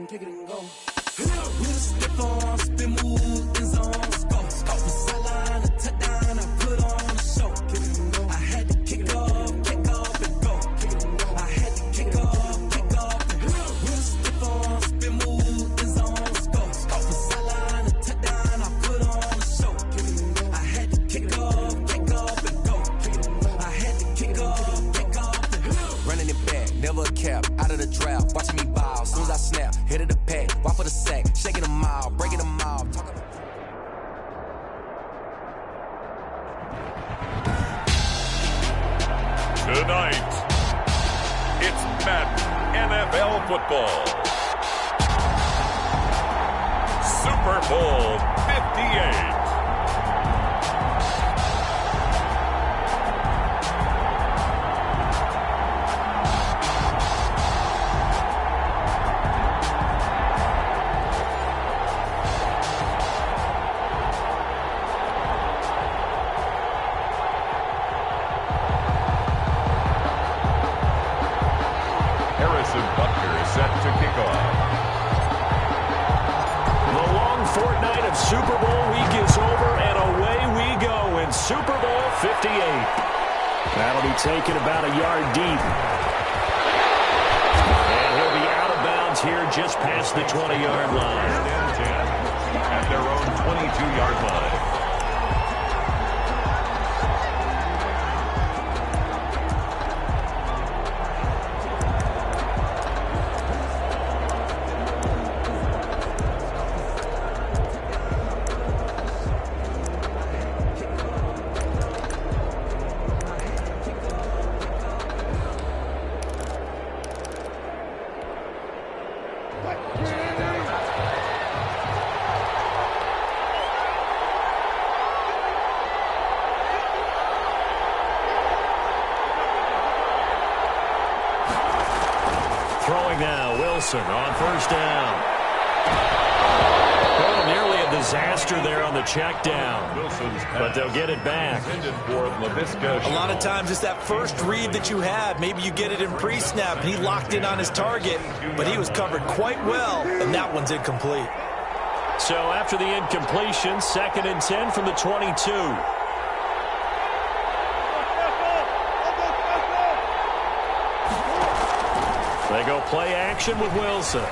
kick it and go. With a stiff on, spin move, in zones, go. Off the sideline, a touchdown, I put on a show. I had to kick off and go. I had to kick off and go. With a stiff on, spin move, in zones, go. Off the sideline, a touchdown, I put on a show. I had to kick off and go. I had to kick off and go. Running it back, never a cap, out of the draft, watching me ball. Soon as I snap, hit of the pack, walk for the sack, shaking them out, breaking them out. Tonight, it's Madden NFL football. Super Bowl 58. Super Bowl week is over, and away we go in Super Bowl 58. That'll be taken about a yard deep. And he'll be out of bounds here just past the 20-yard line. At their own 22-yard line. Throwing now, Wilson on first down. Oh, nearly a disaster there on the check down. But they'll get it back. A lot of times it's that first read that you have. Maybe you get it in pre-snap, and he locked in on his target, but he was covered quite well, and that one's incomplete. So after the incompletion, 2nd and 10 from the 22. They go play action with Wilson.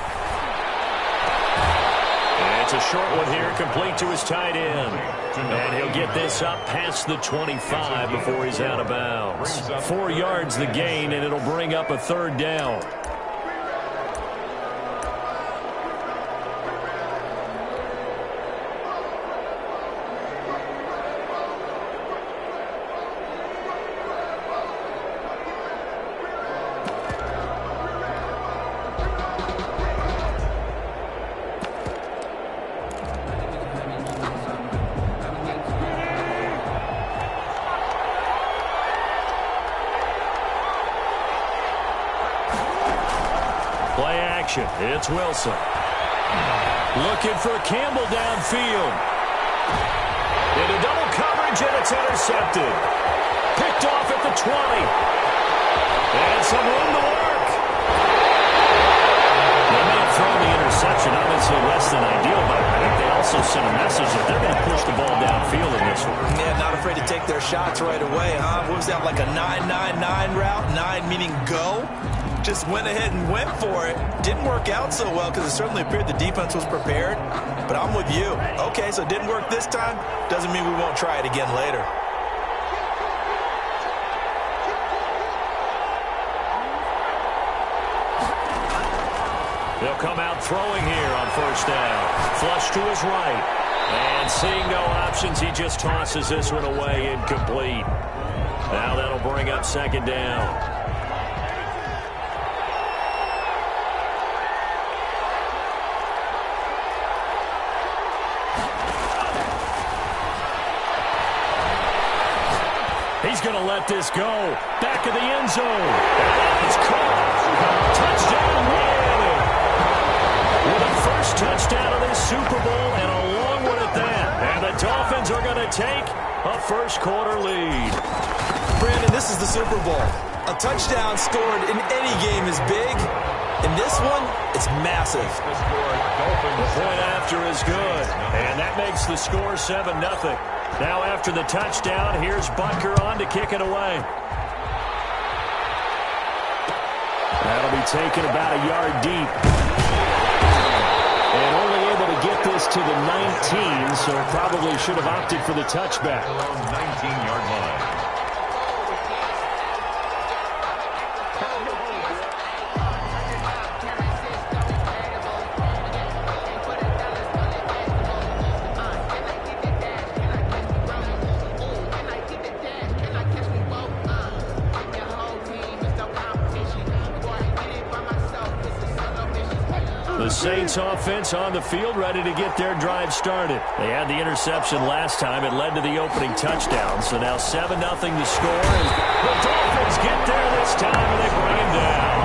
And it's a short one here, complete to his tight end. And he'll get this up past the 25 before he's out of bounds. 4 yards the gain, and it'll bring up a 3rd down. Play action. It's Wilson. Looking for Campbell downfield. Into double coverage, and it's intercepted. Picked off at the 20. And some room to work. They may have thrown the interception, obviously less than ideal, but I think they also sent a message that they're going to push the ball downfield in this one. Yeah, not afraid to take their shots right away, huh? What was that, like a 9-9-9 route? 9 meaning go? Just went ahead and went for it. Didn't work out so well because it certainly appeared the defense was prepared. But I'm with you. Okay, so it didn't work this time. Doesn't mean we won't try it again later. They'll come out throwing here on first down. Flush to his right. And seeing no options, he just tosses this one away, incomplete. Now that'll bring up 2nd down. He's going to let this go. Back of the end zone. It's caught. Touchdown, Miami. With a first touchdown of this Super Bowl, and a long one at that. And the Dolphins are going to take a first-quarter lead. Brandon, this is the Super Bowl. A touchdown scored in any game is big, In this one, it's massive. The point after is good, and that makes the score 7-0. Now after the touchdown, here's Butker on to kick it away. That'll be taken about a yard deep. And only able to get this to the 19, so probably should have opted for the touchback. 19-yard line. The Saints offense on the field, ready to get their drive started. They had the interception last time. It led to the opening touchdown. So now 7-0 the score. The Dolphins get there this time, and they bring him down.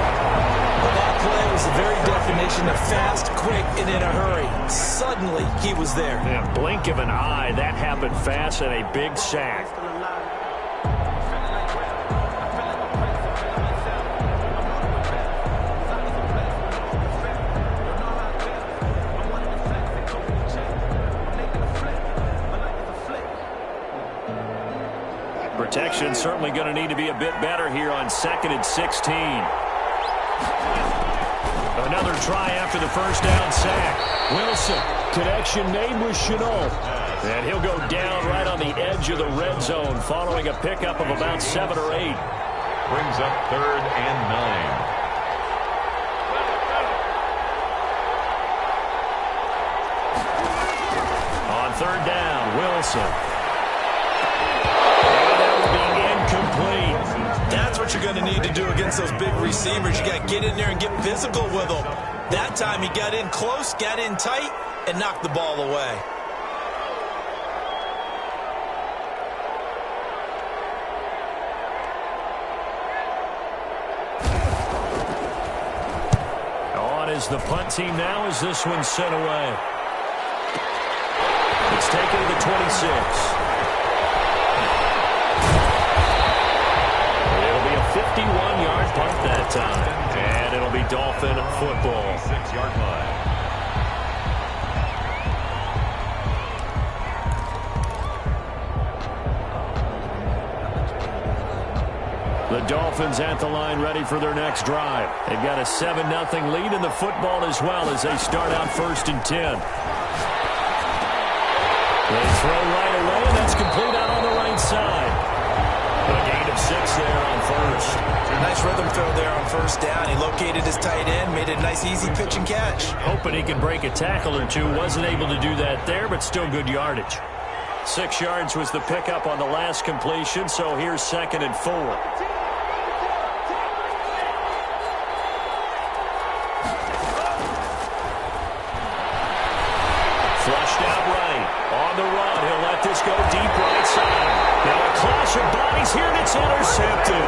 Well, that play was the very definition of fast, quick, and in a hurry. Suddenly, he was there. Yeah, blink of an eye, that happened fast, and a big sack. Protection certainly going to need to be a bit better here on 2nd and 16. Another try after the first down sack. Wilson, connection made with Chenault. And he'll go down right on the edge of the red zone following a pickup of about 7 or 8. Brings up 3rd and 9. On 3rd down, Wilson. That's what you're going to need to do against those big receivers. You got to get in there and get physical with them. That time he got in close, got in tight, and knocked the ball away. On is the punt team now as this one's sent away. It's taken to the 26. 51-yard punt that time. And it'll be Dolphin football. 6-yard line. The Dolphins at the line ready for their next drive. They've got a 7-0 lead in the football as well as they start out 1st and 10. They throw right away, and that's complete out on the right side. A gain of 6 there on first. Nice rhythm throw there on 1st down. He located his tight end, made it a nice easy pitch and catch. Hoping he can break a tackle or two. Wasn't able to do that there, but still good yardage. 6 yards was the pickup on the last completion, so here's 2nd and 4. Flushed out right. On the run, he'll let this go deep right side. Now a clash of bodies here, and it's intercepted.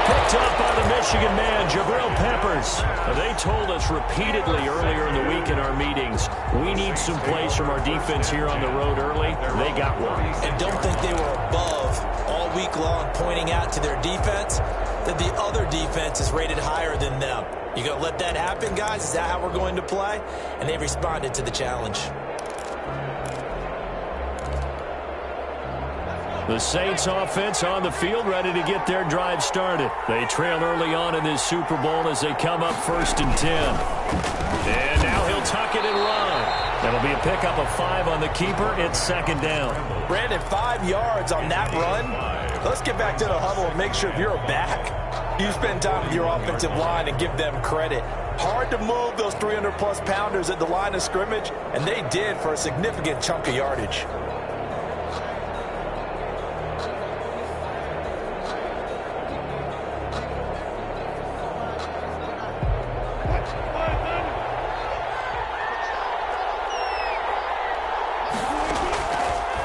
Picked up by the Michigan man, Jabril Peppers. Now, they told us repeatedly earlier in the week in our meetings, we need some plays from our defense here on the road early. They got one. And don't think they were above all week long pointing out to their defense that the other defense is rated higher than them. You going to let that happen, guys? Is that how we're going to play? And they responded to the challenge. The Saints offense on the field ready to get their drive started. They trail early on in this Super Bowl as they come up 1st and 10. And now he'll tuck it and run. That'll be a pickup of 5 on the keeper. It's 2nd down. Brandon, 5 yards on that run. Let's get back to the huddle and make sure if you're a back, you spend time with your offensive line and give them credit. Hard to move those 300-plus pounders at the line of scrimmage, and they did for a significant chunk of yardage.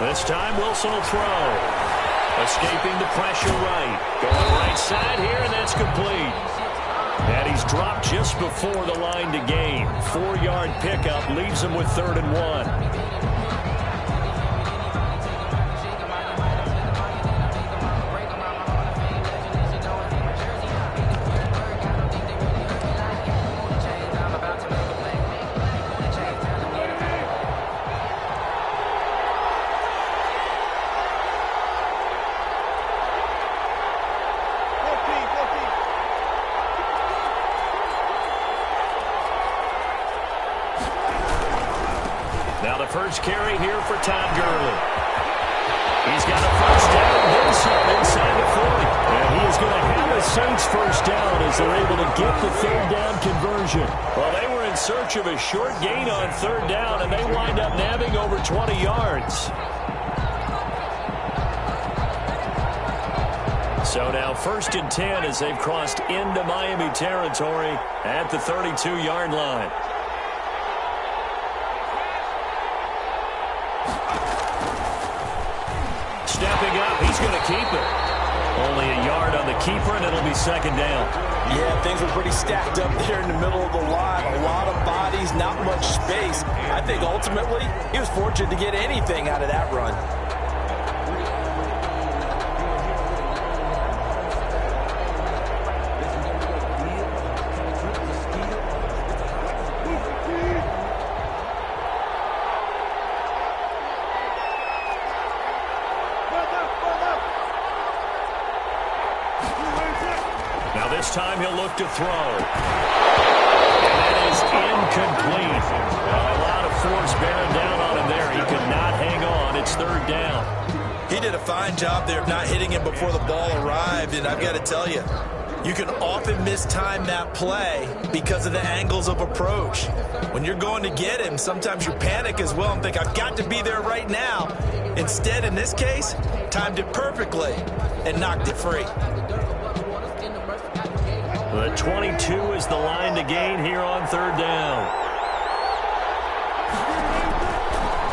This time Wilson will throw. Escaping the pressure right. Going right side here, and that's complete. And he's dropped just before the line to gain. 4-yard pickup leaves him with 3rd and 1. Now the first carry here for Todd Gurley. He's got a first down, then some inside the 40. And he is going to have a Saints first down as they're able to get the third down conversion. Well, they were in search of a short gain on third down, and they wind up nabbing over 20 yards. So now 1st and 10 as they've crossed into Miami territory at the 32-yard line. Stepping up, he's going to keep it. Only a yard on the keeper, and it'll be 2nd down. Yeah, things were pretty stacked up there in the middle of the line. A lot of bodies, not much space. I think ultimately he was fortunate to get anything out of that run. This time he'll look to throw. And that is incomplete. A lot of force bearing down on him there. He could not hang on. It's 3rd down. He did a fine job there of not hitting him before the ball arrived. And I've got to tell you, you can often mistime that play because of the angles of approach. When you're going to get him, sometimes you panic as well and think, I've got to be there right now. Instead, in this case, timed it perfectly and knocked it free. The 22 is the line to gain here on 3rd down.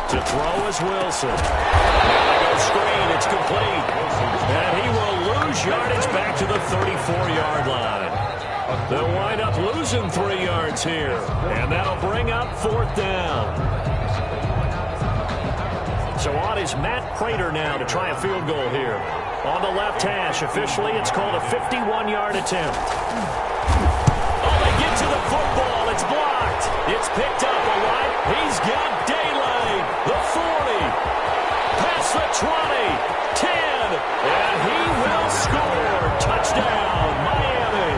To throw is Wilson. Now they go screen. It's complete. And he will lose yardage back to the 34-yard line. They'll wind up losing 3 yards here. And that'll bring up 4th down. So on is Matt Prater now to try a field goal here. On the left hash, officially it's called a 51-yard attempt. Oh, they get to the football. It's blocked. It's picked up all right. He's got daylight. The 40. Past the 20. 10. And he will score. Touchdown, Miami.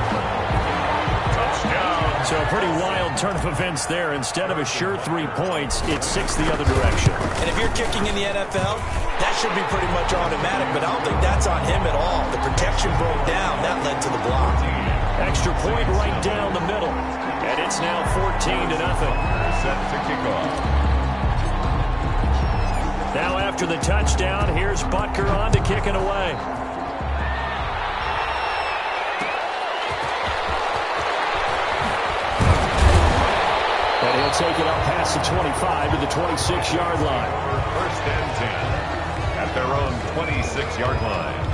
Touchdown. So a pretty wild turn of events there. Instead of a sure 3 points, it's 6 the other direction. And if you're kicking in the NFL, that should be pretty much automatic, but I don't think that's on him at all. The protection broke down. That led to the block. Extra point right down the middle. And it's now 14-0. Set to kick off. Now after the touchdown, here's Butker on to kick it away. And he'll take it up past the 25 to the 26-yard line. 1st and 10 at their own 26-yard line.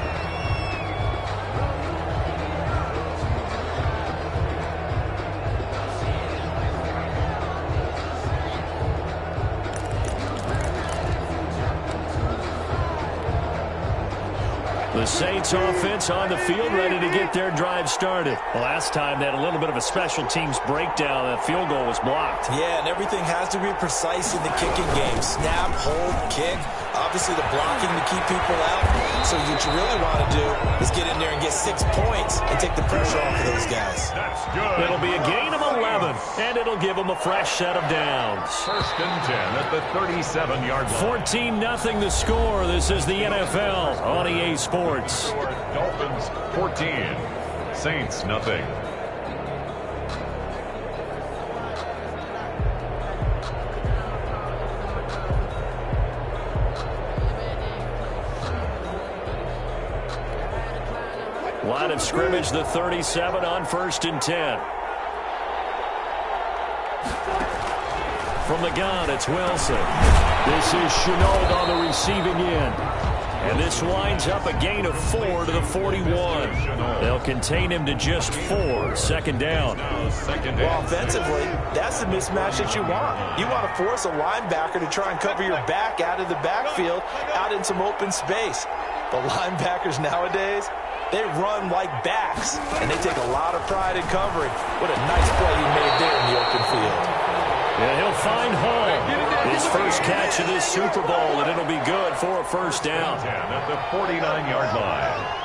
The Saints offense on the field ready to get their drive started. Last time they had a little bit of a special teams breakdown. That field goal was blocked. Yeah, and everything has to be precise in the kicking game. Snap, hold, kick. Obviously the blocking to keep people out. So what you really want to do is get in there and get 6 points and take the pressure off of those guys. That's good. It'll be a gain of 11, and it'll give them a fresh set of downs. 1st and 10 at the 37-yard line. 14-0 the score. This is the NFL on EA Sports. Dolphins 14, Saints nothing. Line of scrimmage, the 37 on 1st and 10. From the gun, it's Wilson. This is Chenault on the receiving end. And this winds up a gain of 4 to the 41. They'll contain him to just 4. 2nd down. Well, offensively, that's the mismatch that you want. You want to force a linebacker to try and cover your back out of the backfield, out in some open space. The linebackers nowadays, they run like backs, and they take a lot of pride in covering. What a nice play he made there in the open field. Yeah, he'll find Hall. His first catch of this Super Bowl, and it'll be good for a 1st down. At the 49-yard line.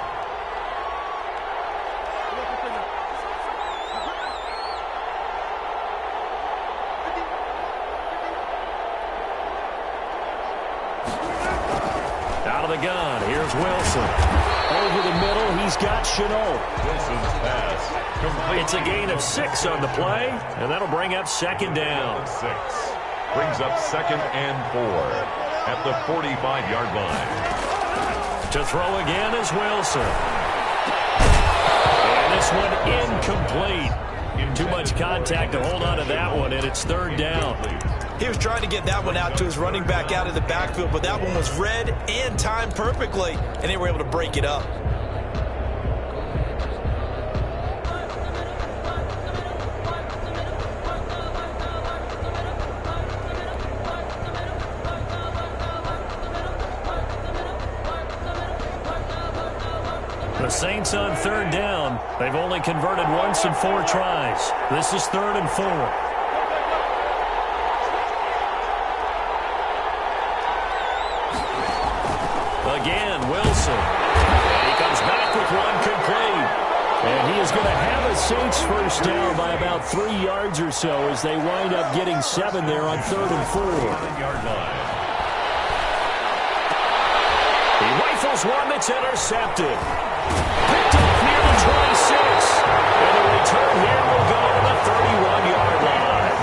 Out of the gun, here's Wilson. Over the middle, he's got Chenault. Wilson's pass complete. It's a gain of 6 on the play, and that'll bring up second down. 6. Brings up 2nd and 4 at the 45-yard line. To throw again is Wilson. And this one incomplete. Too much contact to hold on to that one, and it's 3rd down. He was trying to get that one out to his running back out of the backfield, but that one was read and timed perfectly, and they were able to break it up. The Saints on 3rd down. They've only converted once in 4 tries. This is 3rd and 4. Again, Wilson. And he comes back with one complete. And he is going to have a Saints first down by about 3 yards or so as they wind up getting 7 there on 3rd and 4. 7-yard line. He rifles one that's intercepted. Picked off near the 26. And the return here will go to the 31-yard line.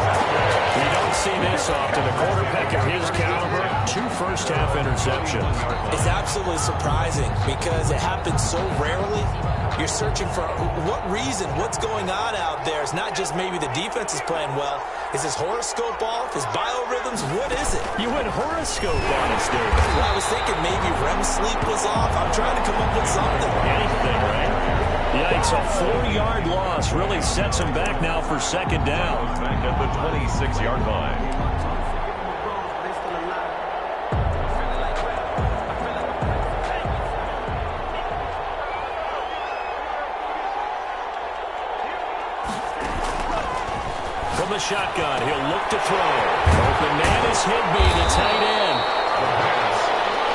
You don't see this often. A quarterback of his caliber, 2 first-half interceptions. It's absolutely surprising because it happens so rarely. You're searching for what reason, what's going on out there. It's not just maybe the defense is playing well. Is his horoscope off? His biorhythms? What is it? You went horoscope on us, David. Well, I was thinking maybe REM sleep was off. I'm trying to come up with something. Anything, right? Yikes, a 4-yard loss really sets him back now for 2nd down. Back at the 26-yard line. From the shotgun, he'll look to throw. Open man is Higbee, the tight end.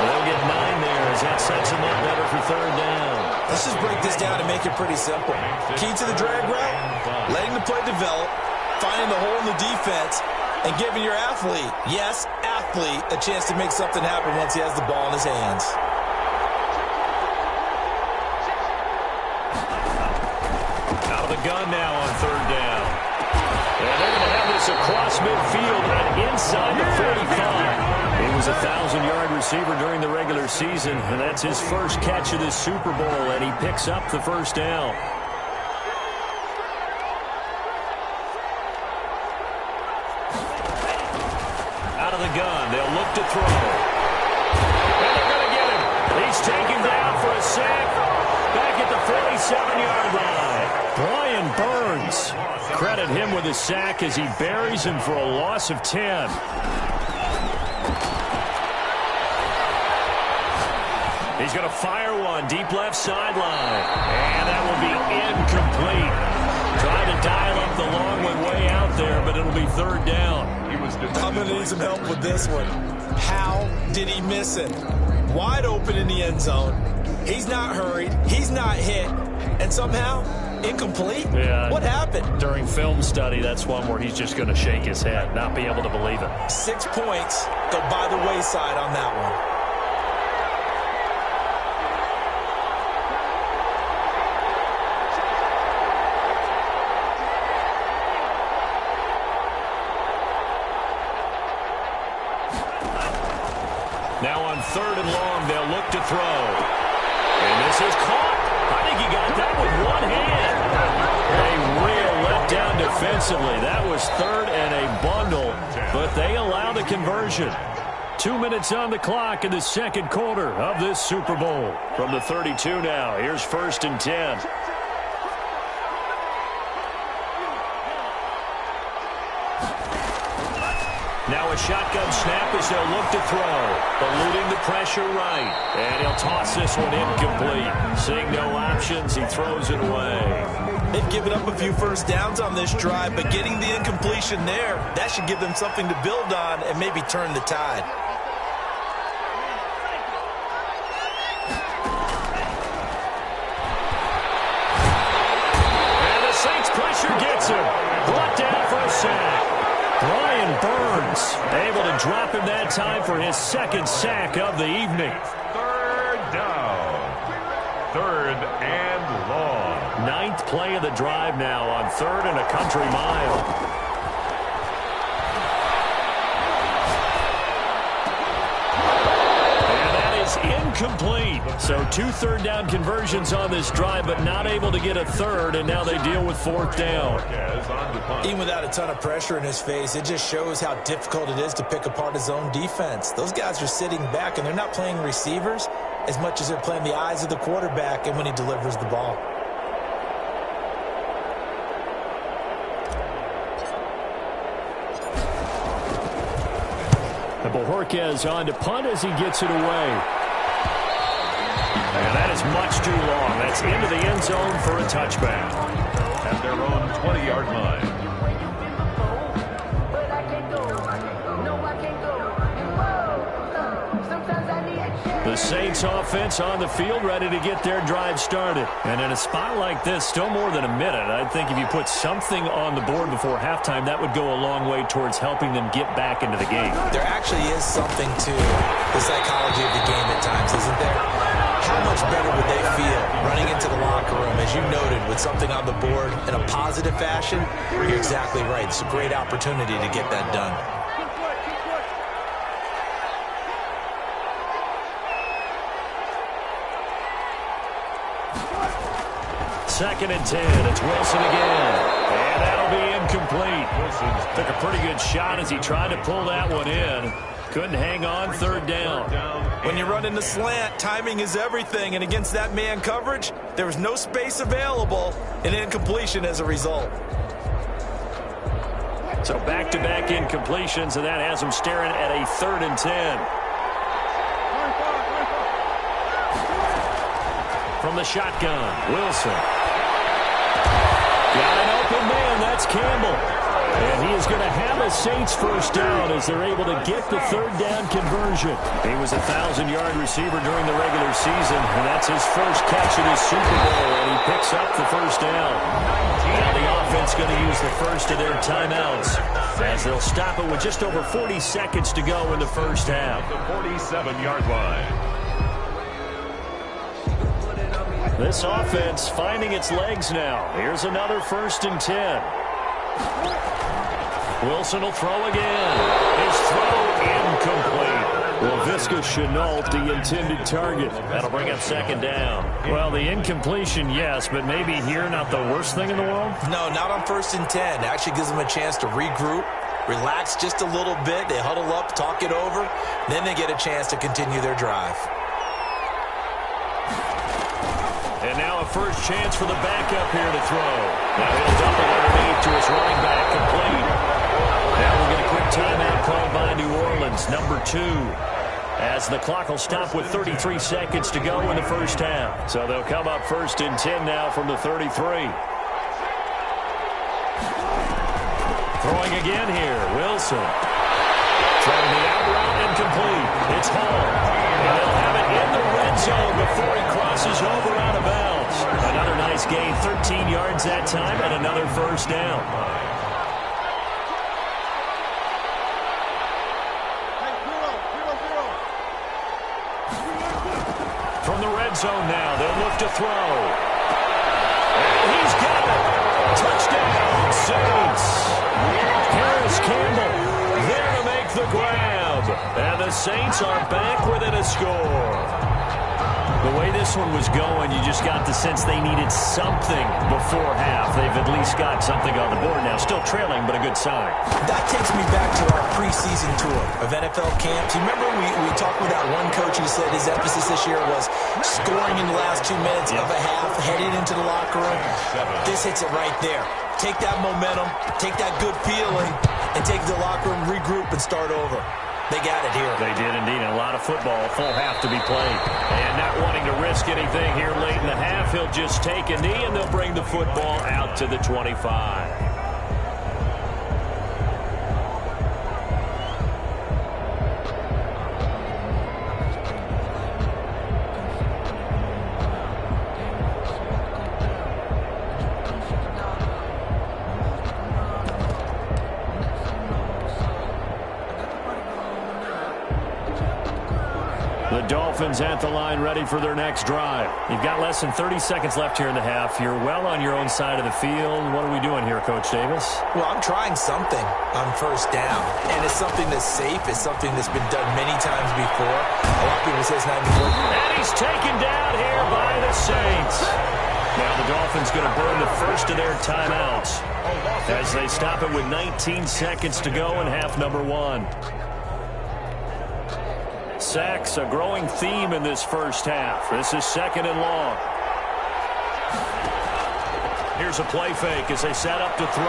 They'll get 9 there as that sets him up better for 3rd down. Let's just break this down and make it pretty simple. Key to the drag route, letting the play develop, finding the hole in the defense, and giving your athlete, yes, athlete, a chance to make something happen once he has the ball in his hands. Out of the gun now on 3rd down. And they're going to have this across midfield and inside the 45. He was a 1,000-yard receiver during the regular season, and that's his first catch of this Super Bowl, and he picks up the first down. Out of the gun, they'll look to throw. And they're going to get him. He's taken down for a sack back at the 47-yard line. Brian Burns. Credit him with a sack as he buries him for a loss of 10. He's going to fire one deep left sideline. And that will be incomplete. Trying to dial up the long one way out there, but it'll be 3rd down. I'm going to need some help with this one. How did he miss it? Wide open in the end zone. He's not hurried. He's not hit. And somehow, incomplete? Yeah. What happened? During film study, that's one where he's just going to shake his head, not be able to believe it. 6 points go by the wayside on that one. Now on 3rd and long, they'll look to throw. And this is caught. I think he got that with one hand. A real letdown defensively. That was 3rd and a bundle, but they allow the conversion. 2 minutes on the clock in the 2nd quarter of this Super Bowl. From the 32 now, here's 1st and 10. Now a shotgun snap as they'll look to throw. Eluding the pressure right. And he'll toss this one incomplete. Seeing no options, he throws it away. They've given up a few first downs on this drive, but getting the incompletion there, that should give them something to build on and maybe turn the tide. And the Saints pressure gets him. Brought down for a sack. Brian Burns able to drop him that time for his 2nd sack of the evening. 3rd 3rd and long. 9th play of the drive now on 3rd and a country mile. Incomplete. So 2 third down conversions on this drive, but not able to get a third, and now they deal with 4th down. Even without a ton of pressure in his face, it just shows how difficult it is to pick apart his own defense. Those guys are sitting back, and they're not playing receivers as much as they're playing the eyes of the quarterback and when he delivers the ball. Bojorquez on to punt as he gets it away. And that is much too long. That's into the end zone for a touchback. At their own 20-yard line. The Saints offense on the field, ready to get their drive started. And in a spot like this, still more than a minute, I think if you put something on the board before halftime, that would go a long way towards helping them get back into the game. There actually is something to the psychology of the game at times, isn't there? How much better would they feel running into the locker room, as you noted, with something on the board in a positive fashion? You're exactly right. It's a great opportunity to get that done. Second and 10. It's Wilson again. And that'll be incomplete. Wilson took a pretty good shot as he tried to pull that one in. Couldn't hang on 3rd down. When you run in the slant, timing is everything. And against that man coverage, there was no space available, and incompletion as a result. So back-to-back incompletions, and that has him staring at a 3rd and 10. From the shotgun, Wilson. Got an open man, that's Campbell. And he is going to have a Saints first down as they're able to get the 3rd down conversion. He was a 1,000-yard receiver during the regular season, and that's his first catch in his Super Bowl, and he picks up the first down. Now the offense going to use the first of their timeouts as they'll stop it with just over 40 seconds to go in the first half. The 47-yard line. This offense finding its legs now. Here's another 1st and 10. Wilson will throw again. His throw incomplete. Well, Visca Chenault, the intended target. That'll bring up 2nd down. Well, the incompletion, yes, but maybe here not the worst thing in the world? No, not on 1st and 10. It actually gives them a chance to regroup, relax just a little bit. They huddle up, talk it over. Then they get a chance to continue their drive. And now a first chance for the backup here to throw. Now he'll dump it underneath to his running back, complete. Now we'll get a quick timeout called by New Orleans, number 2. As the clock will stop with 33 seconds to go in the first half. So they'll come up 1st and 10 now from the 33. Throwing again here, Wilson. Throwing the out route incomplete. It's Hall. And they'll have it in the red zone before he crosses over out of bounds. Another nice gain, 13 yards that time, and another first down. From the red zone now, they'll look to throw. And he's got it. Touchdown, Saints. Harris Campbell there to make the grab. And the Saints are back within a score. The way this one was going, you just got the sense they needed something before half. They've at least got something on the board now. Still trailing, but a good sign. That takes me back to our preseason tour of NFL camps. You remember we talked with that one coach who said his emphasis this year was scoring in the last 2 minutes of a half, heading into the locker room. This hits it right there. Take that momentum, take that good feeling, and take the locker room, regroup, and start over. They got it here. They did indeed, and a lot of football, full half to be played. And not wanting to risk anything here late in the half, he'll just take a knee, and they'll bring the football out to the 25. The Dolphins at the line ready for their next drive. You've got less than 30 seconds left here in the half. You're well on your own side of the field. What are we doing here, Coach Davis? Well, I'm trying something on first down, and it's something that's safe. It's something that's been done many times before. A lot of people say it's not even working. And he's taken down here by the Saints. Now the Dolphins going to burn the first of their timeouts as they stop it with 19 seconds to go in half number 1. Sacks, a growing theme in this first half. This is second and long. Here's a play fake as they set up to throw.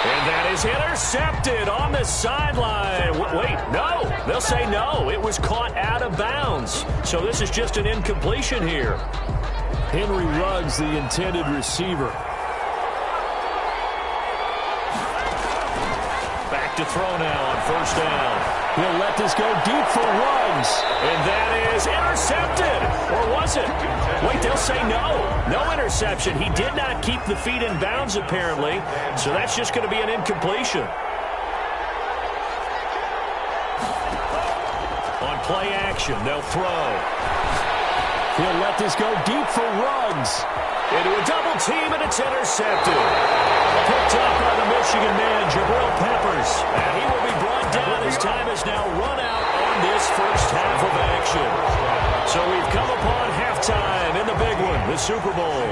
And that is intercepted on the sideline. Wait, no. They'll say no. It was caught out of bounds. So this is just an incompletion here. Henry Ruggs, the intended receiver. Back to throw now on first down. He'll let this go deep for Ruggs. And that is intercepted. Or was it? Wait, they'll say no. No interception. He did not keep the feet in bounds, apparently. So that's just going to be an incompletion. On play action, they'll throw. He'll let this go deep for Ruggs. Into a double team, and it's intercepted. Picked up by the Michigan man, Jabril Peppers. And he will be brought down as time has now run out on this first half of action. So we've come upon halftime in the big one, the Super Bowl.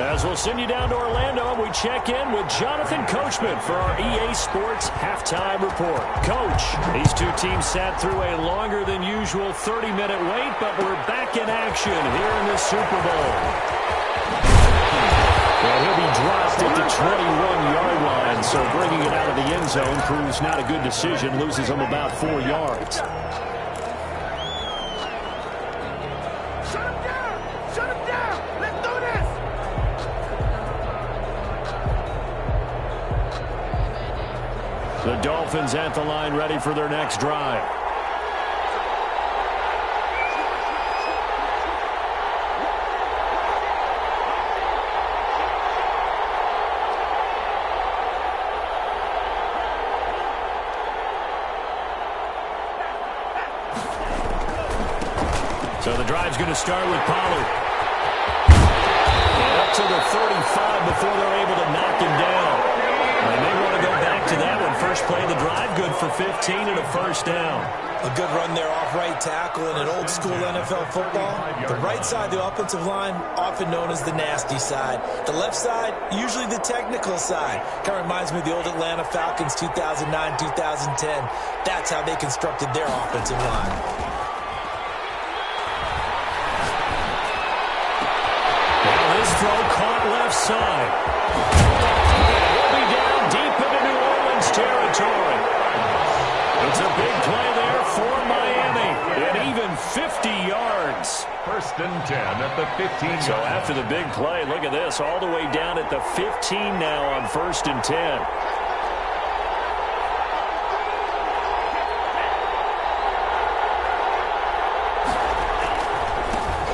As we'll send you down to Orlando, and we check in with Jonathan Coachman for our EA Sports Halftime Report. Coach, these two teams sat through a longer than usual 30-minute wait, but we're back in action here in the Super Bowl. Well, he'll be dropped at the 21-yard line, so bringing it out of the end zone proves not a good decision, loses him about 4 yards. Shut him down! Shut him down! Let's do this! The Dolphins at the line ready for their next drive. So the drive's going to start with Pollard. And up to the 35 before they're able to knock him down. And they want to go back to that one. First play of the drive, good for 15 and a first down. A good run there off right tackle in an old school NFL football. The right side, the offensive line, often known as the nasty side. The left side, usually the technical side. Kind of reminds me of the old Atlanta Falcons 2009-2010. That's how they constructed their offensive line. Throw caught left side. He'll be down deep into New Orleans territory. It's a big play there for Miami. And even 50 yards. First and 10 at the 15. So after the big play, look at this. All the way down at the 15 now on first and 10.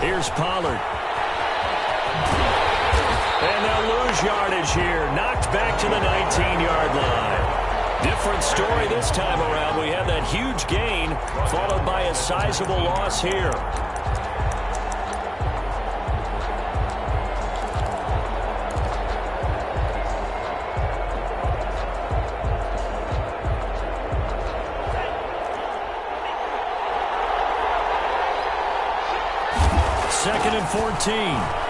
Here's Pollard. And they'll lose yardage here. Knocked back to the 19-yard line. Different story this time around. We have that huge gain followed by a sizable loss here. Second and 14.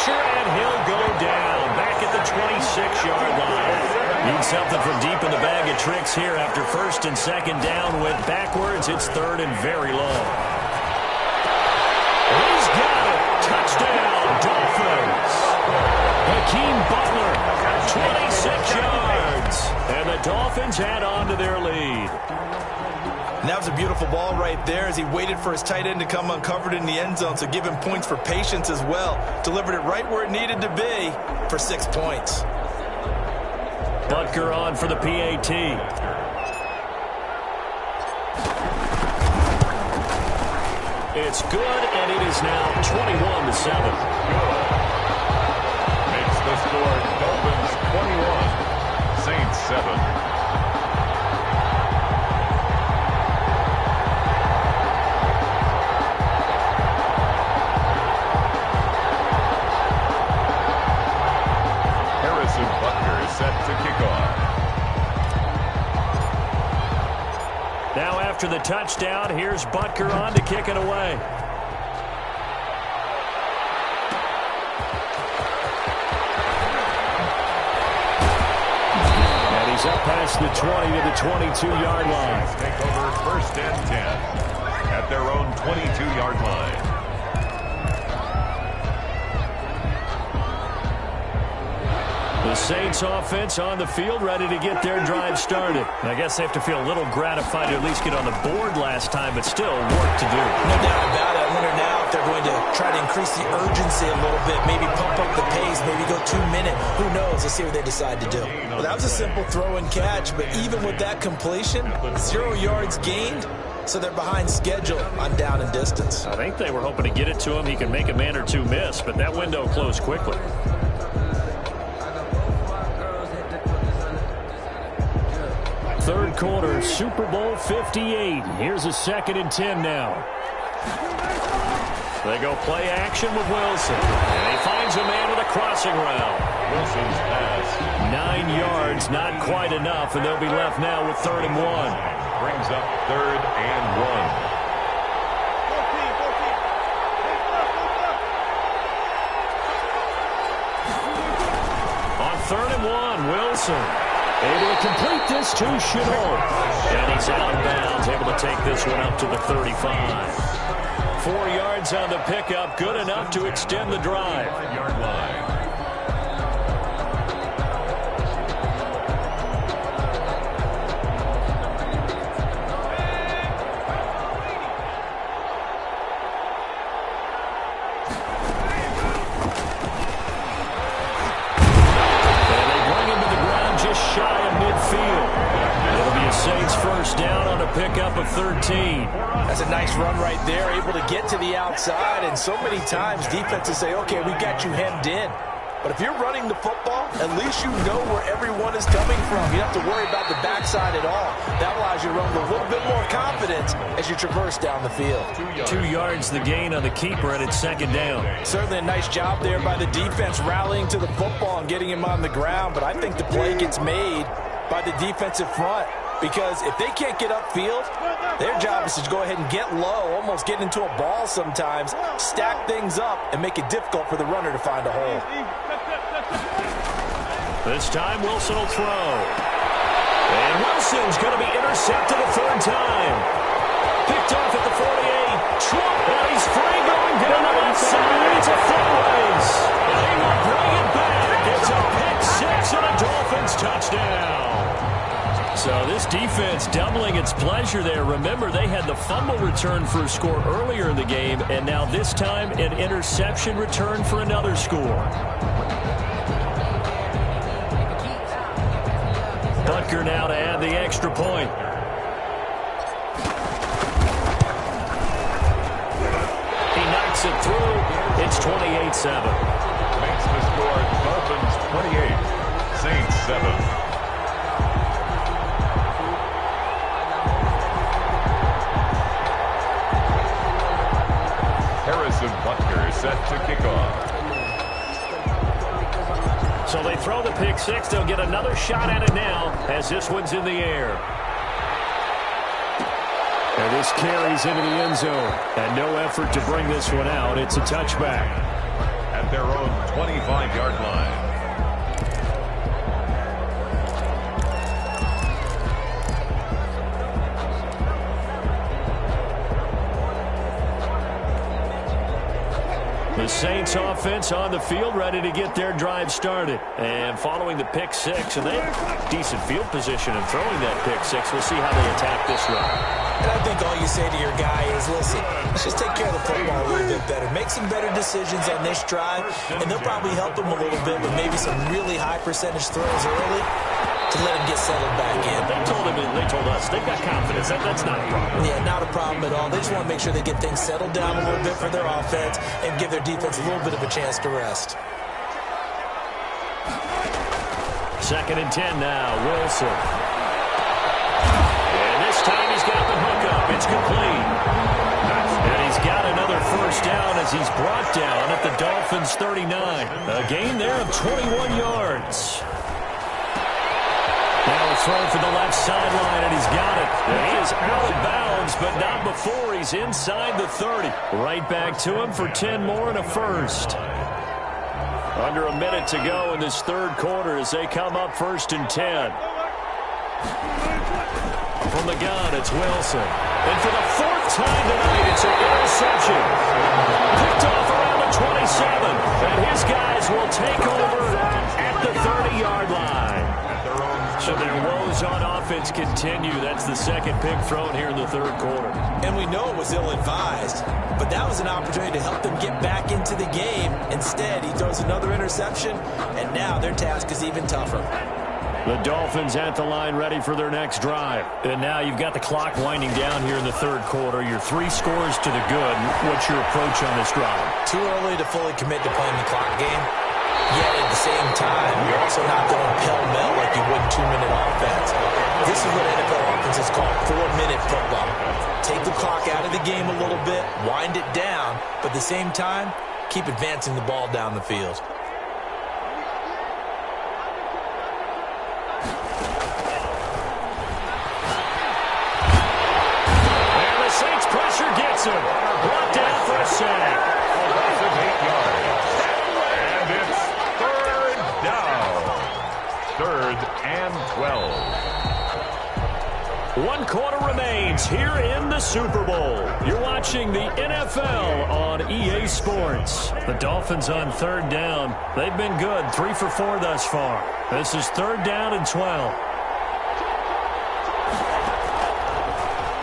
And he'll go down back at the 26-yard line. Need something from deep in the bag of tricks here after first and second down. Went backwards. It's third and very long. He's got it. Touchdown, Dolphins. Hakeem Butler, 26 yards. And the Dolphins add on to their lead. And that was a beautiful ball right there as he waited for his tight end to come uncovered in the end zone, so give him points for patience as well. Delivered it right where it needed to be for 6 points. Butker on for the PAT. It's good, and it is now 21-7. Makes the score Dolphins 21, Saints 7. Butker set to kick off. Now after the touchdown, here's Butker on to kick it away. And he's up past the 20 to the 22-yard line. Take over 1st and 10 at their own 22-yard line. The Saints offense on the field, ready to get their drive started. I guess they have to feel a little gratified to at least get on the board last time, but still work to do. No doubt about it. I wonder now if they're going to try to increase the urgency a little bit, maybe pump up the pace, maybe go 2 minute. Who knows? Let's see what they decide to do. Well, that was a simple throw and catch, but even with that completion, 0 yards gained. So they're behind schedule on down and distance. I think they were hoping to get it to him. He can make a man or two miss, but that window closed quickly. Third quarter, Super Bowl 58. Here's a 2nd and 10 now. They go play action with Wilson. And he finds a man with a crossing route. Wilson's pass. 9 yards, not quite enough, and they'll be left now with 3rd and 1. Brings up 3rd and 1. On 3rd and 1, Wilson able to complete this to Chenault. And he's out of bounds, able to take this one up to the 35. 4 yards on the pickup, good enough to extend the drive. 5-yard line. Saints first down on a pickup of 13. That's a nice run right there, able to get to the outside. And so many times defenses say, okay, we got you hemmed in. But if you're running the football, at least you know where everyone is coming from. You don't have to worry about the backside at all. That allows you to run with a little bit more confidence as you traverse down the field. 2 yards the gain on the keeper, and it's 2nd down. Certainly a nice job there by the defense rallying to the football and getting him on the ground. But I think the play gets made by the defensive front. Because if they can't get upfield, their job is to go ahead and get low, almost get into a ball sometimes, stack things up, and make it difficult for the runner to find a hole. This time Wilson will throw. And Wilson's going to be intercepted a 3rd time. Picked off at the 48. Trump, and he's free going down the left side. It's a foot race. And he will bring it back. It's a pick 6 and a Dolphins touchdown. So this defense doubling its pleasure there. Remember, they had the fumble return for a score earlier in the game, and now this time an interception return for another score. Butker now to add the extra point. He knocks it through. It's 28-7. Makes the score Dolphins 28, Saints 7. Butker set to kick off. So they throw the pick 6. They'll get another shot at it now as this one's in the air. And this carries into the end zone. And no effort to bring this one out. It's a touchback. At their own 25-yard line. The Saints offense on the field, ready to get their drive started. And following the pick 6, and they have decent field position in throwing that pick 6. We'll see how they attack this run. And I think all you say to your guy is, listen, let's just take care of the football a little bit better. Make some better decisions on this drive, and they'll probably help him a little bit with maybe some really high percentage throws early to let him get settled back in. They told us they've got confidence. That's not a problem. Yeah, not a problem at all. They just want to make sure they get things settled down a little bit for their offense and give their defense a little bit of a chance to rest. 2nd and 10 now, Wilson. And this time he's got the hook up. It's complete. And he's got another first down as he's brought down at the Dolphins' 39. A gain there of 21 yards. throw for the left sideline, and he's got it. And he is out of bounds, but not before he's inside the 30. Right back to him for 10 more and a first. Under a minute to go in this third quarter as they come up 1st and 10. From the gun, it's Wilson. And for the 4th time tonight, it's an interception. Picked off around the 27. And his guys will take over at the 30-yard line. So their woes on offense continue. That's the second pick thrown here in the third quarter. And we know it was ill-advised, but that was an opportunity to help them get back into the game. Instead, he throws another interception, and now their task is even tougher. The Dolphins at the line ready for their next drive. And now you've got the clock winding down here in the third quarter. You're 3 scores to the good. What's your approach on this drive? Too early to fully commit to playing the clock game. Yet at the same time, you're also not going pell-mell like you would 2-minute offense. This is what NFL offenses call 4-minute football. Take the clock out of the game a little bit, wind it down, but at the same time, keep advancing the ball down the field. And the Saints pressure gets him. Brought down for a sack. Aggressive 8 yards. And it's 3rd down. 3rd and 12. 1 quarter remains here in the Super Bowl. You're watching the NFL on EA Sports. The Dolphins on 3rd down. They've been good, 3 for 4 thus far. This is 3rd down and 12.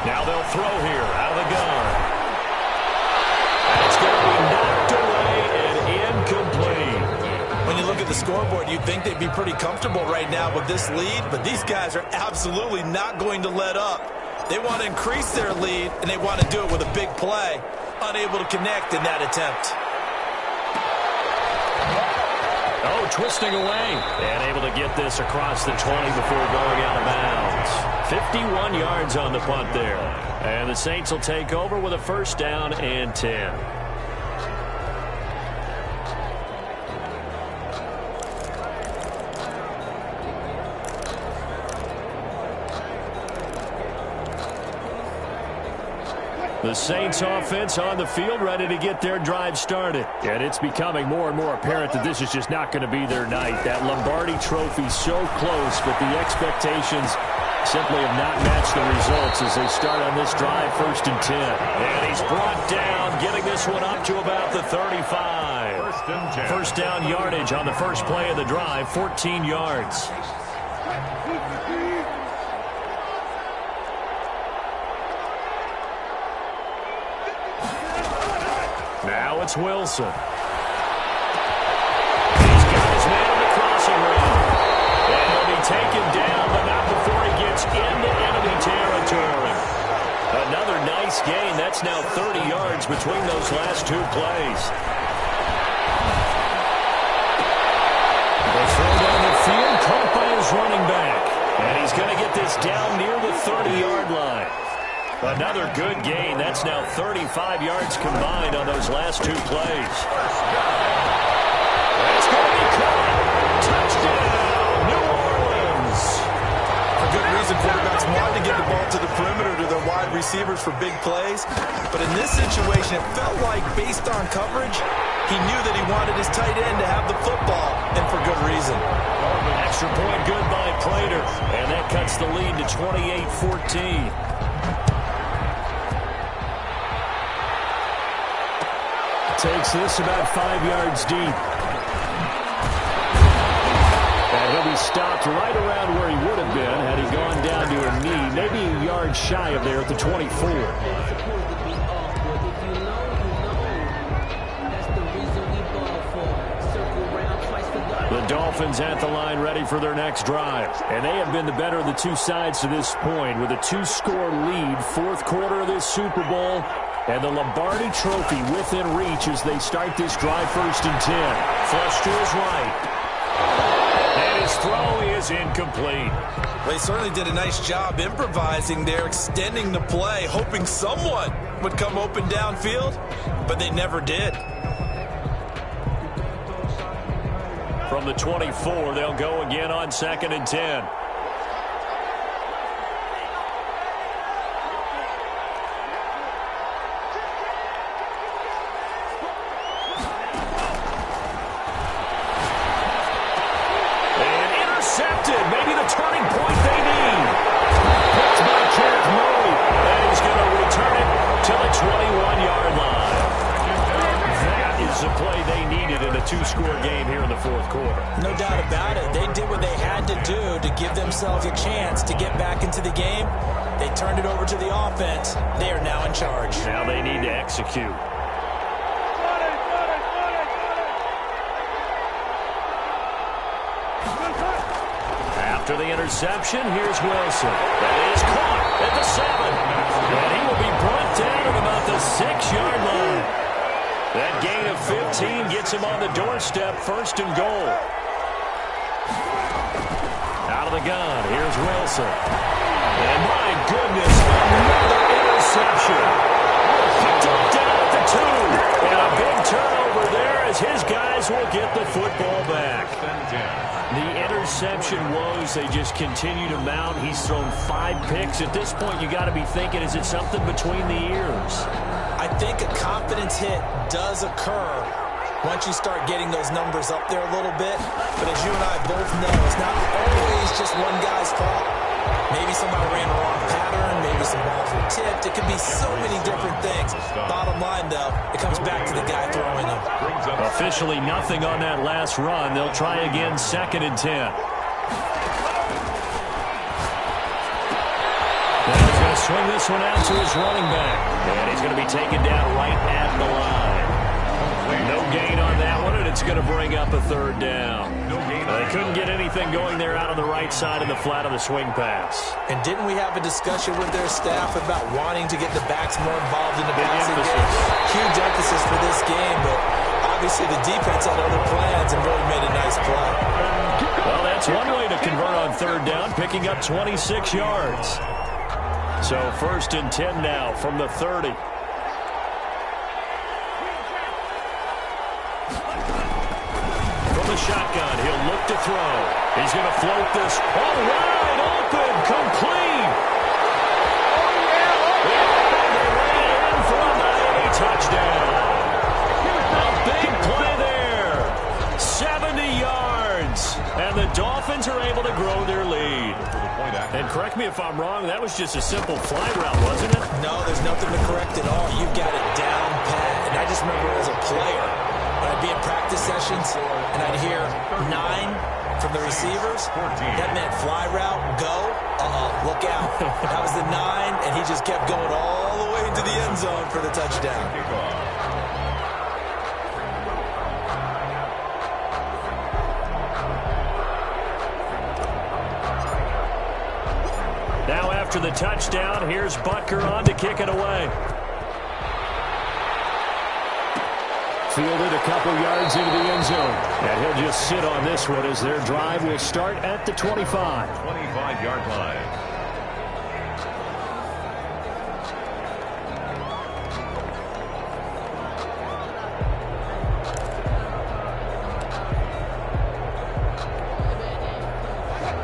Now they'll throw here out of the gun. And it's going to be knocked away and incomplete. When you look at the scoreboard, you'd think they'd be pretty comfortable right now with this lead, but these guys are absolutely not going to let up. They want to increase their lead, and they want to do it with a big play. Unable to connect in that attempt. Oh, twisting away. And able to get this across the 20 before going out of bounds. 51 yards on the punt there. And the Saints will take over with a 1st down and 10. The Saints offense on the field ready to get their drive started. And it's becoming more and more apparent that this is just not going to be their night. That Lombardi trophy so close, but the expectations simply have not matched the results as they start on this drive 1st and 10. And he's brought down, getting this one up to about the 35. 1st and 10. 1st down yardage on the first play of the drive, 14 yards. Now it's Wilson. He's got his man on the crossing route. And he'll be taken down, but not before he gets into enemy territory. Another nice gain. That's now 30 yards between those last 2 plays. The throw down the field, caught by his running back. And he's going to get this down near the 30-yard line. Another good gain. That's now 35 yards combined on those last 2 plays. That's going to be caught. Touchdown, New Orleans. For good reason, quarterbacks want to get the ball to the perimeter to their wide receivers for big plays. But in this situation, it felt like, based on coverage, he knew that he wanted his tight end to have the football, and for good reason. Extra point good by Prater. And that cuts the lead to 28-14. Takes this about 5 yards deep. And he'll be stopped right around where he would have been had he gone down to a knee, maybe a yard shy of there at the 24. The Dolphins at the line ready for their next drive. And they have been the better of the 2 sides to this point with a 2-score lead, 4th quarter of this Super Bowl. And the Lombardi trophy within reach as they start this drive 1st and 10. Flush to his right. And his throw is incomplete. They certainly did a nice job improvising there, extending the play, hoping someone would come open downfield, but they never did. From the 24, they'll go again on 2nd and 10. the turning point they need. Picked by Kenneth Murray, and he's going to return it to the 21-yard line. That is the play they needed in a two-score game here in the fourth quarter. No doubt about it. They did what they had to do to give themselves a chance to get back into the game. They turned it over to the offense. They are now in charge. Now they need to execute. After the interception, here's Wilson. That is caught at the 7. And he will be brought down at about the 6-yard line. That gain of 15 gets him on the doorstep, first and goal. Out of the gun, here's Wilson. And my goodness, another interception. Picked up down at the 2. And a big turnover there as his guys will get the football back. The interception woes, they just continue to mount. He's thrown 5 picks. At this point, you got to be thinking, is it something between the ears? I think a confidence hit does occur once you start getting those numbers up there a little bit. But as you and I both know, it's not always just one guy's fault. Maybe somebody ran the wrong pattern. Maybe some balls were tipped. It could be so many different things. Bottom line, though, it comes back to the guy throwing them. Officially nothing on that last run. They'll try again, 2nd and 10. And he's going to swing this one out to his running back. And he's going to be taken down right at the line. No gain on that one, and it's going to bring up a 3rd down. They couldn't get anything going there out on the right side in the flat of the swing pass. And didn't we have a discussion with their staff about wanting to get the backs more involved in the passing game? Huge emphasis for this game, but obviously the defense had other plans and really made a nice play. Well, that's one way to convert on 3rd down, picking up 26 yards. So 1st and 10 now from the 30. The shotgun, he'll look to throw. He's going to float this all wide open, complete. They ran in for a touchdown. A big play there. 70 yards. And the Dolphins are able to grow their lead. And correct me if I'm wrong, that was just a simple fly route, wasn't it? No, there's nothing to correct at all. You've got it down pat. And I just remember as a player, when I'd be in practice sessions and I'd hear 9 from the receivers, that meant fly route, go, look out. That was the 9, and he just kept going all the way into the end zone for the touchdown. Now after the touchdown, here's Butker on to kick it away. Fielded a couple yards into the end zone. And he'll just sit on this one as their drive will start at the 25. 25-yard line.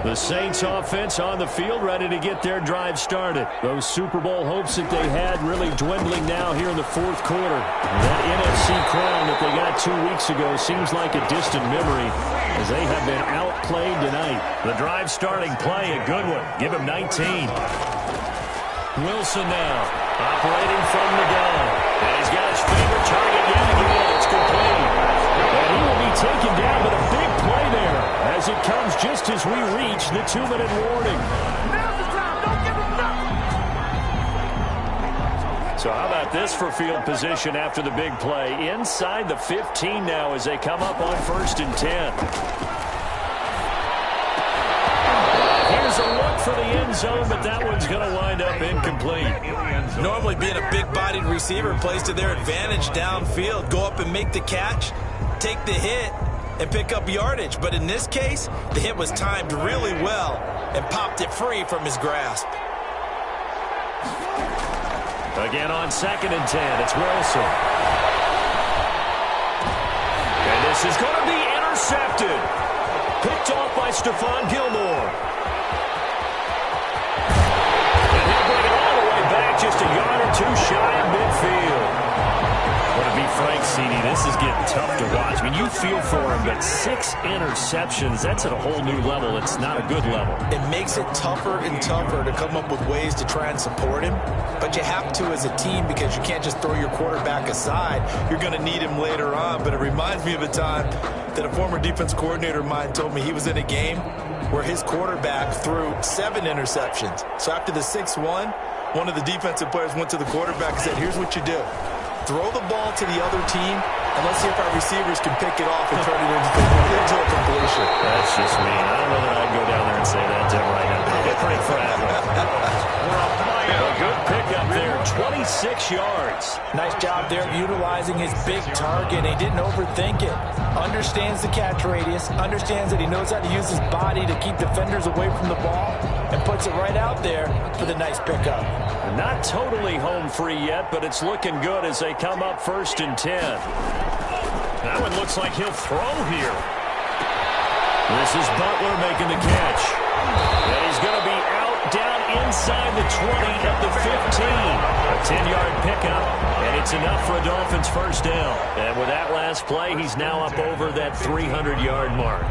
The Saints offense on the field, ready to get their drive started. Those Super Bowl hopes that they had really dwindling now here in the fourth quarter. That NFC crown that they got 2 weeks ago seems like a distant memory as they have been outplayed tonight. The drive starting play, a good one. Give him 19. Wilson now, operating from the gun. And he's got his favorite target yet again. It's complete. And he will be taken down with a big play there as it comes just as we reach the 2-minute warning. Now's the time. Don't give him nothing. So how about this for field position after the big play? Inside the 15 now as they come up on 1st and 10. Here's a look for the end zone, but that one's going to wind up incomplete. Normally being a big-bodied receiver plays to their advantage downfield. Go up and make the catch, take the hit, and pick up yardage. But in this case, the hit was timed really well and popped it free from his grasp. Again on 2nd and 10, it's Wilson. And this is going to be intercepted. Picked off by Stephon Gilmore. And he'll bring it all the way back just a yard or two shy of midfield. Would it be frank, CD, this is getting tough to watch. I mean, you feel for him, but 6 interceptions, that's at a whole new level. It's not a good level. It makes it tougher and tougher to come up with ways to try and support him, but you have to as a team because you can't just throw your quarterback aside. You're going to need him later on, but it reminds me of a time that a former defense coordinator of mine told me he was in a game where his quarterback threw 7 interceptions. So after the 6th one of the defensive players went to the quarterback and said, here's what you do. Throw the ball to the other team, and let's see if our receivers can pick it off and turn it into a completion. That's just mean. I don't know that I'd go down there and say that to him right now. It's pretty fragile. A good pickup there, 26 yards. Nice job there utilizing his big target. He didn't overthink it. Understands the catch radius, understands that he knows how to use his body to keep defenders away from the ball, and puts it right out there for the nice pickup. Not totally home free yet, but it's looking good as they come up 1st and 10. That one looks like he'll throw here. This is Butler making the catch. And he's going to be out down inside the 20 at the 15. A 10-yard pickup, and it's enough for a Dolphins first down. And with that last play, he's now up over that 300-yard mark.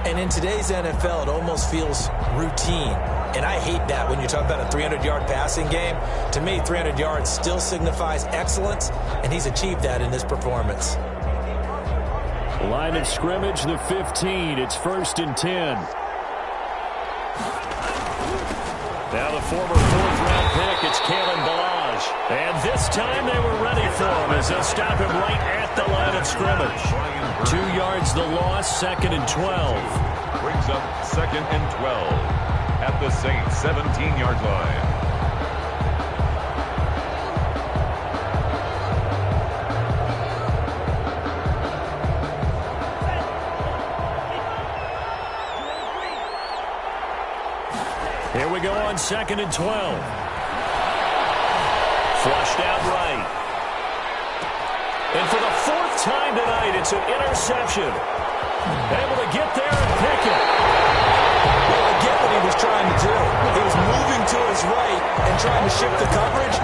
And in today's NFL, it almost feels routine. And I hate that when you talk about a 300-yard passing game. To me, 300 yards still signifies excellence, and he's achieved that in this performance. Line of scrimmage, the 15. It's 1st and 10. Now the former 4th-round pick, it's Kalen Balaj. And this time they were ready for him as they'll stop him right at the line of scrimmage. 2 yards the loss, 2nd and 12. Brings up 2nd and 12 at the Saints' 17-yard line. Here we go on 2nd and 12. Flushed out right. And for the 4th time tonight, it's an interception. Able to get there and pick it. Well, I get what he was trying to do. He was moving to his right and trying to shift the coverage,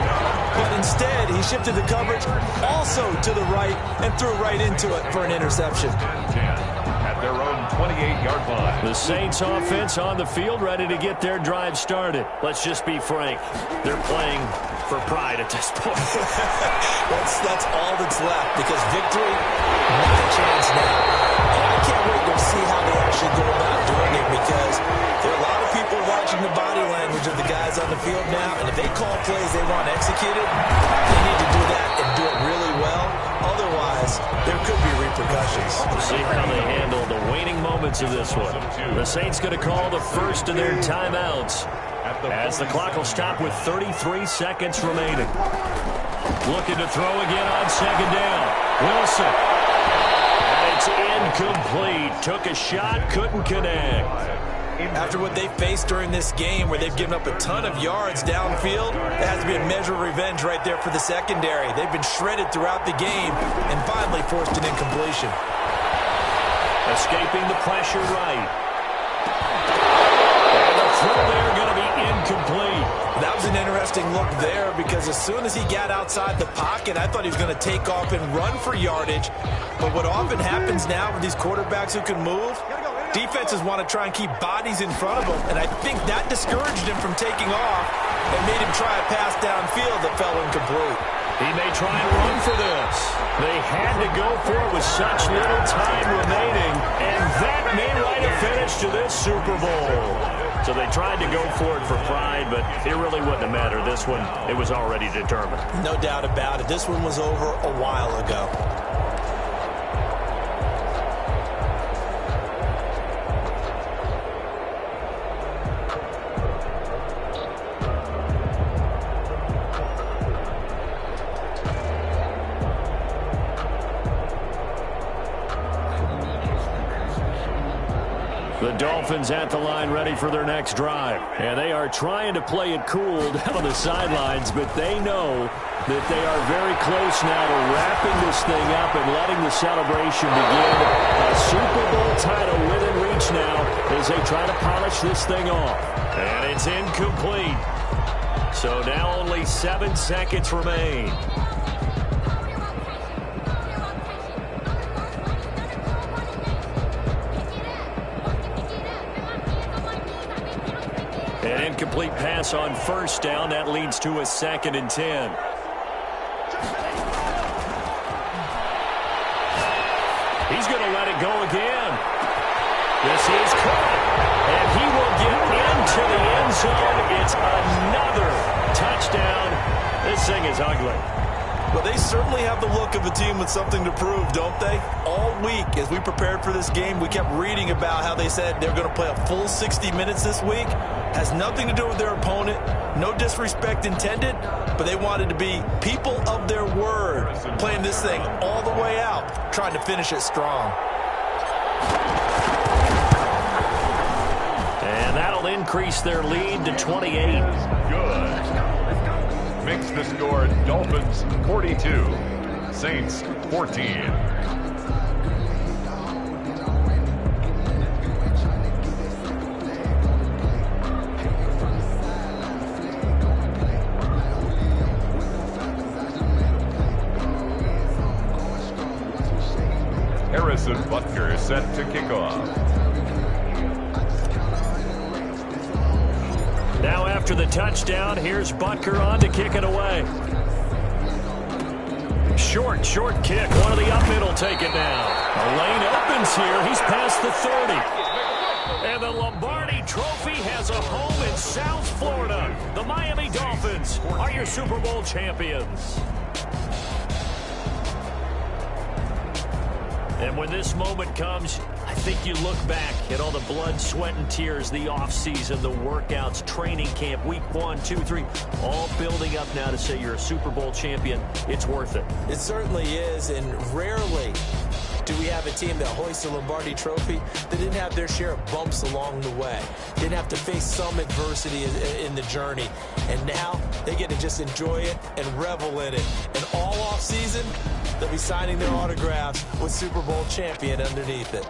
but instead he shifted the coverage also to the right and threw right into it for an interception. At their own 28-yard line. The Saints offense on the field, ready to get their drive started. Let's just be frank. They're playing for pride at this point. That's all that's left, because victory, not a chance now. And I can't wait to see how they actually go about doing it, because there are a lot of people watching the body language of the guys on the field now, and if they call plays they want executed, they need to do that and do it really well. Otherwise, there could be repercussions. We'll see how they handle the waning moments of this one. The Saints going to call the first of their timeouts as the clock will stop with 33 seconds remaining. Looking to throw again on 2nd down. Wilson. And it's incomplete. Took a shot, couldn't connect. After what they faced during this game, where they've given up a ton of yards downfield, it has to be a measure of revenge right there for the secondary. They've been shredded throughout the game and finally forced an incompletion. Escaping the pressure right. And the throw there going to be incomplete. That was an interesting look there, because as soon as he got outside the pocket, I thought he was going to take off and run for yardage. But what often happens now with these quarterbacks who can move, defenses want to try and keep bodies in front of him, and I think that discouraged him from taking off and made him try a pass downfield that fell incomplete. He may try and run for this. They had to go for it with such little time remaining, and that may write a finish to this Super Bowl. So they tried to go for it for pride, but it really wouldn't have mattered. This one, it was already determined. No doubt about it. This one was over a while ago. The Dolphins at the line, ready for their next drive. And they are trying to play it cool down on the sidelines, but they know that they are very close now to wrapping this thing up and letting the celebration begin. A Super Bowl title within reach now as they try to polish this thing off. And it's incomplete. So now only 7 seconds remain. An incomplete pass on first down. That leads to a 2nd and 10. He's going to let it go again. This is caught. And he will get into the end zone. It's another touchdown. This thing is ugly. Well, they certainly have the look of a team with something to prove, don't they? All week, as we prepared for this game, we kept reading about how they said they're going to play a full 60 minutes this week. Has nothing to do with their opponent. No disrespect intended, but they wanted to be people of their word, playing this thing all the way out, trying to finish it strong. And that'll increase their lead to 28. Good. Makes the score Dolphins 42, Saints 14. Harrison Butker set to kick off. Now after the touchdown, here's Butker on to kick it away. Short kick. One of the up middle take it down. A lane opens here. He's past the 30. And the Lombardi Trophy has a home in South Florida. The Miami Dolphins are your Super Bowl champions. And when this moment comes, I think you look back at all the blood, sweat, and tears, the offseason, the workouts, training camp, week 1, 2, 3, all building up now to say you're a Super Bowl champion. It's worth it. It certainly is, and rarely do we have a team that hoists a Lombardi Trophy that didn't have their share of bumps along the way, didn't have to face some adversity in the journey, and now they get to just enjoy it and revel in it. And all offseason, they'll be signing their autographs with Super Bowl champion underneath it.